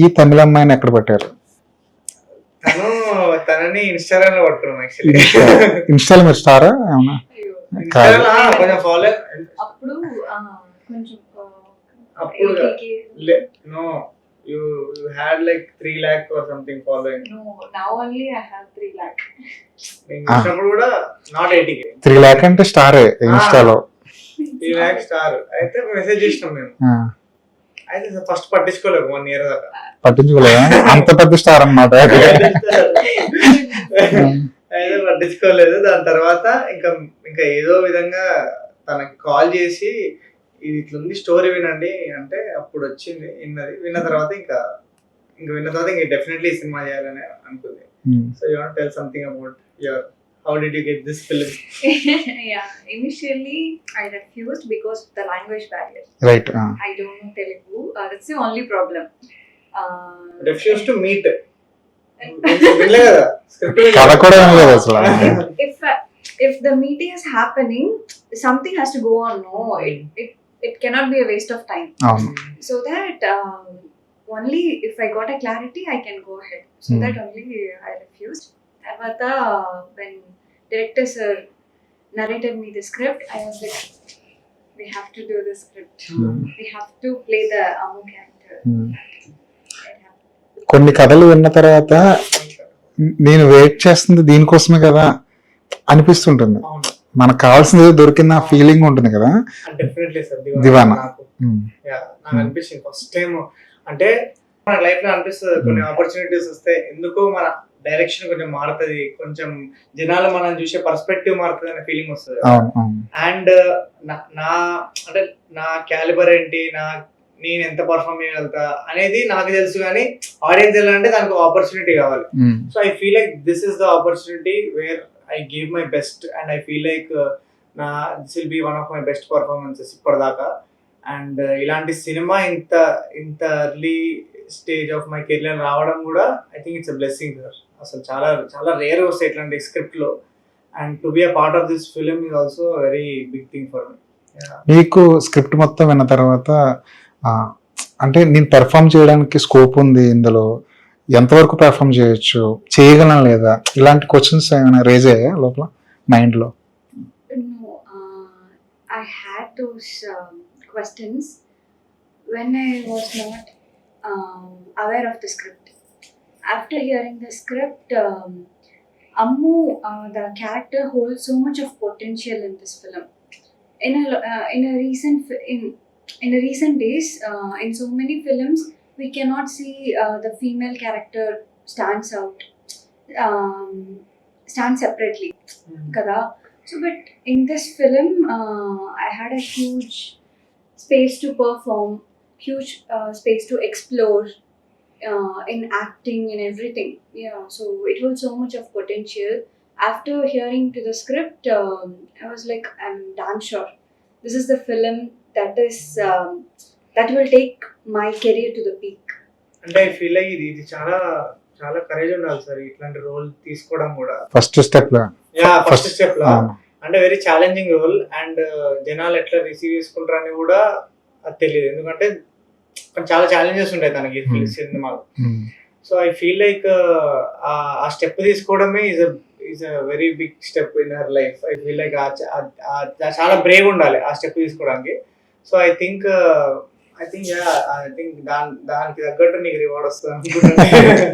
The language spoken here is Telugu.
ఈ తమిళ అమ్మాయిని ఎక్కడ పట్టారు? తనని ఇన్స్టాగ్రామ్ లో పట్టుకున్నాం యాక్చువల్లీ. ఇన్స్టాల్ మీరు స్టారా ఏమన్నా? కొంచెం ఫాలో అప్పుడు కొంచెం అప్పుడు 80K. No you had like 3 lakh or something following. No, now only I have 3 lakh. నేను కూడా నాట్ 80K. 3 lakh అంటే స్టారే ఇన్స్టాలో. 3 lakh స్టార్ అయితే మెసేజ్ చేసినాం మేము. అయితే ఫస్ట్ పట్టించుకోలేదు 1 year దాకా. పట్టించుకోలేదా? అంత పెద్ద స్టార్ అన్నమాట. అయితే పట్టించుకోలేదు. దాని తర్వాత ఇంకా ఏదో విధంగా తనకి కాల్ చేసి ఇది ఇట్లుంది స్టోరీ వినండి అంటే అప్పుడు వచ్చింది, విన్న తర్వాత ఇంకా డెఫినెట్లీ సినిమా చేయాలని అనుకుంది. So you want tell something about your how did you get this film? Yeah, initially I refused because of the language barrier. Right. I don't know Telugu. That's the only problem. Refused to meet. వినలే కదా స్క్రిప్ట్ కథ కూడా వినలేదు అసలు. If the meeting is happening, something has to go on. No, it cannot be a waste of time. So that only if I got a clarity, I can go ahead. So that only I refused. Tarvata when director sir narrated me the script, I was like, we have to do the script. We have to play the Amu character. కొన్ని కథలు విన్న తర్వాత నేను వెయిట్ చేస్తుంది దీనికోసమే కదా అనిపిస్తుంటుంది. మనకు కావాల్సింది దొరికిన ఫీలింగ్ ఉంటుంది కదా. డెఫినెట్లీ సార్ దివానా నాకు అనిపిస్తుంది ఫస్ట్ టైం. అంటే మన లైఫ్ లో అనిపిస్తుంది కొన్ని ఆపర్చునిటీస్ వస్తే ఎందుకో మన డైరెక్షన్ కొంచెం మారుతుంది, కొంచెం జనాలు మనం చూసే పర్స్పెక్టివ్ మారుతుంది అనే ఫీలింగ్ వస్తుంది. అండ్ నా అంటే నా క్యాలిబర్ ఏంటి, నేను ఎంత పర్ఫార్మ్ చేయగలుగుతా అనేది నాకు తెలుసు, కానీ ఆడియన్స్ వెళ్ళాలంటే దానికి ఆపర్చునిటీ కావాలి. So I feel like this is the opportunity wear I gave my best and I feel like this will be one of my best performances ఇప్పటిదాకా. అండ్ ఇలాంటి సినిమా ఇంత early stage of my career రావడం కూడా I think it's a blessing sir. అసలు చాలా చాలా రేర్ వస్తాయి ఇట్లాంటి స్క్రిప్ట్ లో. And to be a part of this film is also very big thing for me. మీకు స్క్రిప్ట్ మొత్తం విన్న తర్వాత అంటే నేను పెర్ఫామ్ చేయడానికి స్కోప్ ఉంది ఇందులో, ఎంతవరకు పెర్ఫామ్ చేయొచ్చు, చేయగలను లేదా, ఇలాంటి క్వశ్చన్స్ ఏమైనా రేజ్ అయ్యా లోపల మైండ్ లో? No, I had those questions when I was not aware of the script. After hearing the script, Ammu, the character holds so much of potential in this film. In recent days, in so many films, we cannot see the female character stands separately. Kada. So, but in this film, I had a huge space to perform, huge space to explore in acting and everything. Yeah, so it holds so much of potential. After hearing to the script, I was like, I'm damn sure this is the film that will take my career to the peak. అంటే ఐ ఫీల్ లైక్ ఇది చాలా చాలా కరేజ్ ఉండాలి సార్ ఇట్లాంటి రోల్ తీసుకోవడం కూడా. ఫస్ట్ స్టెప్ లో అంటే వెరీ ఛాలెంజింగ్ రోల్. అండ్ జనాలు ఎట్లా రిసీవ్ చేసుకుంటారని కూడా అది తెలియదు, ఎందుకంటే చాలా ఛాలెంజెస్ ఉంటాయి తనకి సినిమాలో. సో ఐ ఫీల్ లైక్ ఆ స్టెప్ తీసుకోవడమే is a very big step in her life. I feel like చాలా బ్రేవ్ ఉండాలి ఆ స్టెప్ తీసుకోవడానికి. సో ఐ థింక్ దానికి తగ్గట్టు నీకు రివార్డ్ వస్తుంది అనుకుంటున్నాను.